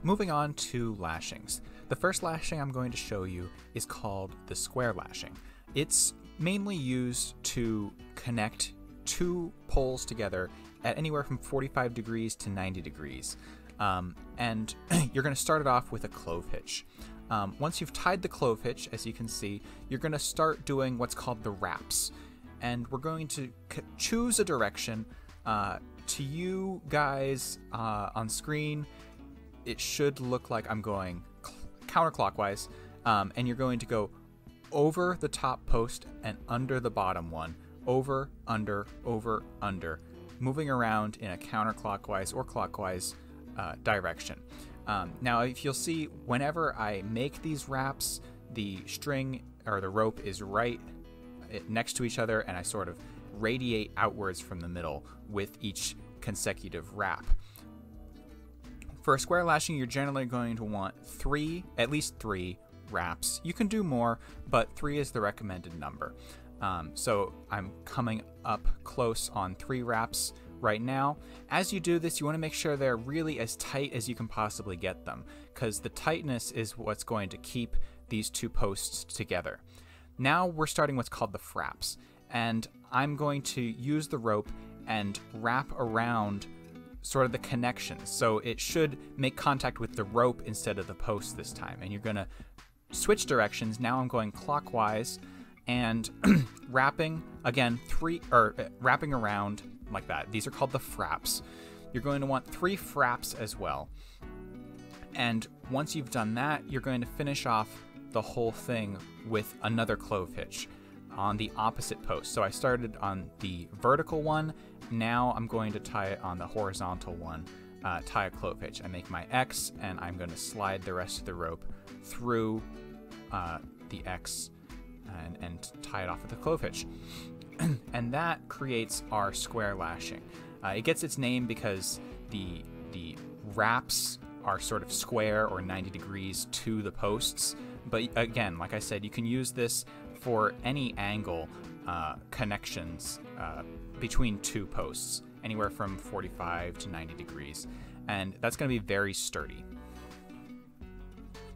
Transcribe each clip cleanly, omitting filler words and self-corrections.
Moving on to lashings. The first lashing I'm going to show you is called the square lashing. It's mainly used to connect two poles together at anywhere from 45 degrees to 90 degrees. And you're going to start it off with a clove hitch. Once you've tied the clove hitch, as you can see, you're going to start doing what's called the wraps. And we're going to choose a direction. To you guys on screen, it should look like I'm going counterclockwise, and you're going to go over the top post and under the bottom one, over, under, moving around in a counterclockwise or clockwise direction. Now, if you'll see, whenever I make these wraps, the string or the rope is right next to each other, and I sort of radiate outwards from the middle with each consecutive wrap. For a square lashing, you're generally going to want at least three wraps. You can do more, but 3 is the recommended number. So I'm coming up close on 3 wraps right now. As you do this, you want to make sure they're really as tight as you can possibly get them, because the tightness is what's going to keep these two posts together. Now we're starting what's called the fraps, and I'm going to use the rope and wrap around sort of the connections. So it should make contact with the rope instead of the post this time. And you're going to switch directions. Now I'm going clockwise and wrapping again wrapping around like that. These are called the fraps. You're going to want 3 fraps as well. And once you've done that, you're going to finish off the whole thing with another clove hitch on the opposite post. So I started on the vertical one. Now I'm going to tie it on the horizontal one, tie a clove hitch. I make my X, and I'm going to slide the rest of the rope through the X and tie it off with a clove hitch. And that creates our square lashing. It gets its name because the wraps are sort of square or 90 degrees to the posts. But again, like I said, you can use this for any angle connections between two posts, anywhere from 45 to 90 degrees. And that's going to be very sturdy.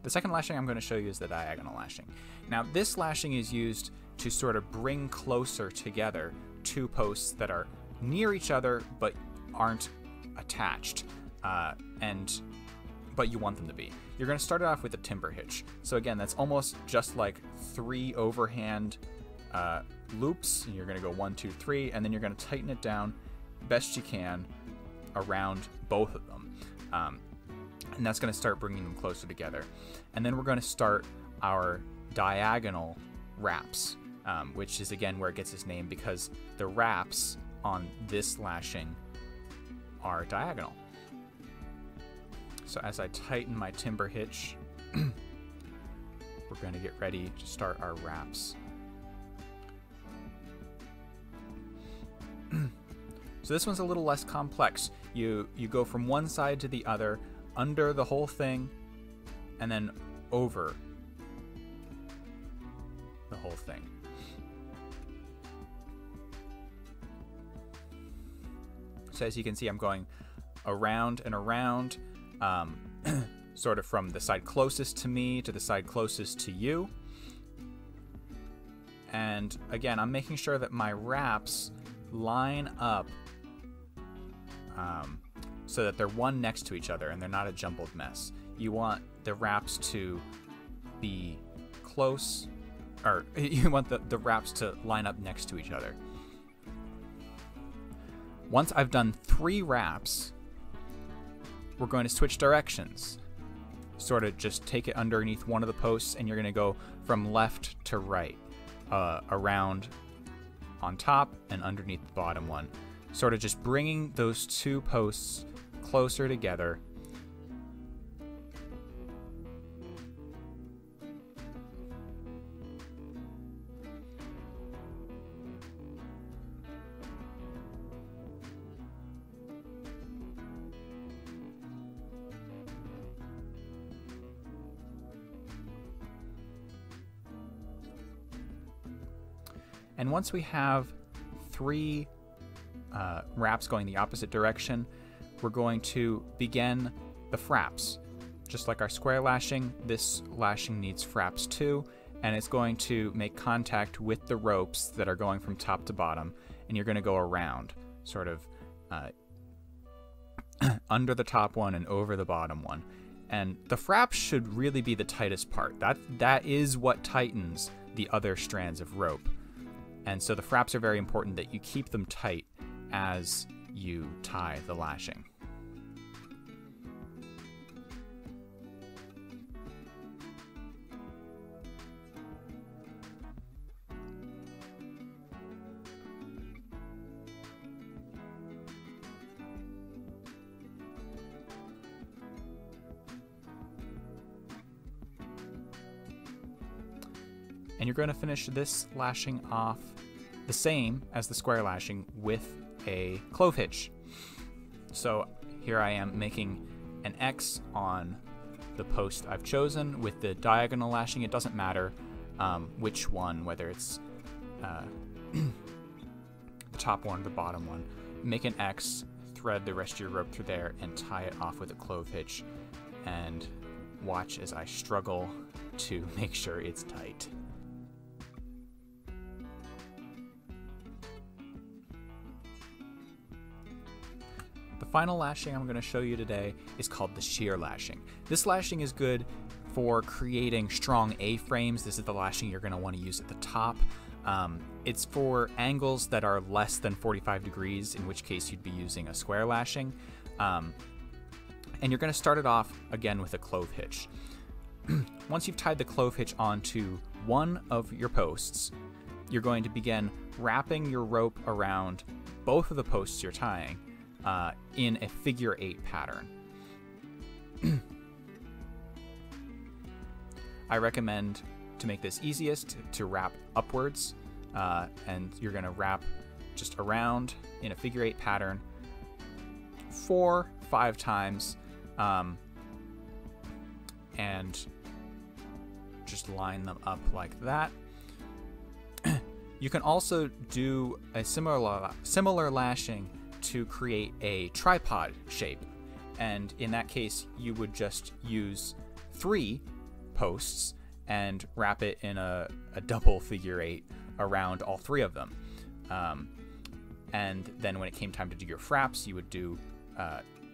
The second lashing I'm going to show you is the diagonal lashing. Now, this lashing is used to sort of bring closer together two posts that are near each other but aren't attached, but you want them to be. You're going to start it off with a timber hitch. So again, that's almost just like 3 overhand loops, and you're going to go 1, 2, 3, and then you're going to tighten it down best you can around both of them. And that's going to start bringing them closer together. And then we're going to start our diagonal wraps, which is again where it gets its name, because the wraps on this lashing are diagonal. So as I tighten my timber hitch, we're going to get ready to start our wraps. So this one's a little less complex. You go from one side to the other, under the whole thing, and then over the whole thing. So as you can see, I'm going around and around, sort of from the side closest to me to the side closest to you. And again, I'm making sure that my wraps line up so that they're one next to each other and they're not a jumbled mess. You want the wraps to be close, or you want the wraps to line up next to each other. Once I've done 3 wraps, we're going to switch directions. Sort of just take it underneath one of the posts, and you're going to go from left to right, around on top and underneath the bottom one. Sort of just bringing those 2 posts closer together. And once we have 3 wraps going the opposite direction, we're going to begin the fraps. just like our square lashing, this lashing needs fraps too, and it's going to make contact with the ropes that are going from top to bottom, and you're going to go around, sort of under the top one and over the bottom one. And the fraps should really be the tightest part. That is what tightens the other strands of rope. And so the fraps are very important that you keep them tight as you tie the lashing. And you're going to finish this lashing off the same as the square lashing with a clove hitch. So here I am making an X on the post I've chosen with the diagonal lashing. It doesn't matter which one, whether it's the top one or the bottom one. Make an X, thread the rest of your rope through there, and tie it off with a clove hitch. And watch as I struggle to make sure it's tight. The final lashing I'm going to show you today is called the shear lashing. This lashing is good for creating strong A-frames. This is the lashing you're going to want to use at the top. It's for angles that are less than 45 degrees, in which case you'd be using a square lashing. And you're going to start it off again with a clove hitch. Once you've tied the clove hitch onto one of your posts, you're going to begin wrapping your rope around both of the posts you're tying in a figure 8 pattern. I recommend, to make this easiest, to wrap upwards, and you're going to wrap just around in a figure 8 pattern 4-5 times, and just line them up like that. You can also do a similar lashing to create a tripod shape, and in that case you would just use 3 posts and wrap it in a double figure 8 around all 3 of them. And then when it came time to do your fraps, you would do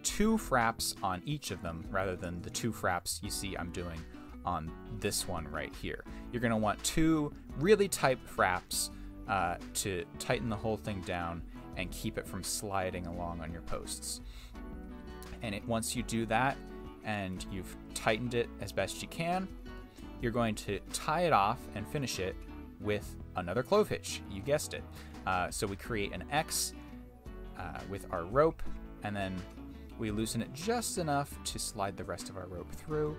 2 fraps on each of them rather than the 2 fraps you see I'm doing on this one right here. You're going to want 2 really tight fraps to tighten the whole thing down and keep it from sliding along on your posts. And once you do that and you've tightened it as best you can, you're going to tie it off and finish it with another clove hitch. You guessed it. So we create an X with our rope, and then we loosen it just enough to slide the rest of our rope through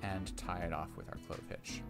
and tie it off with our clove hitch.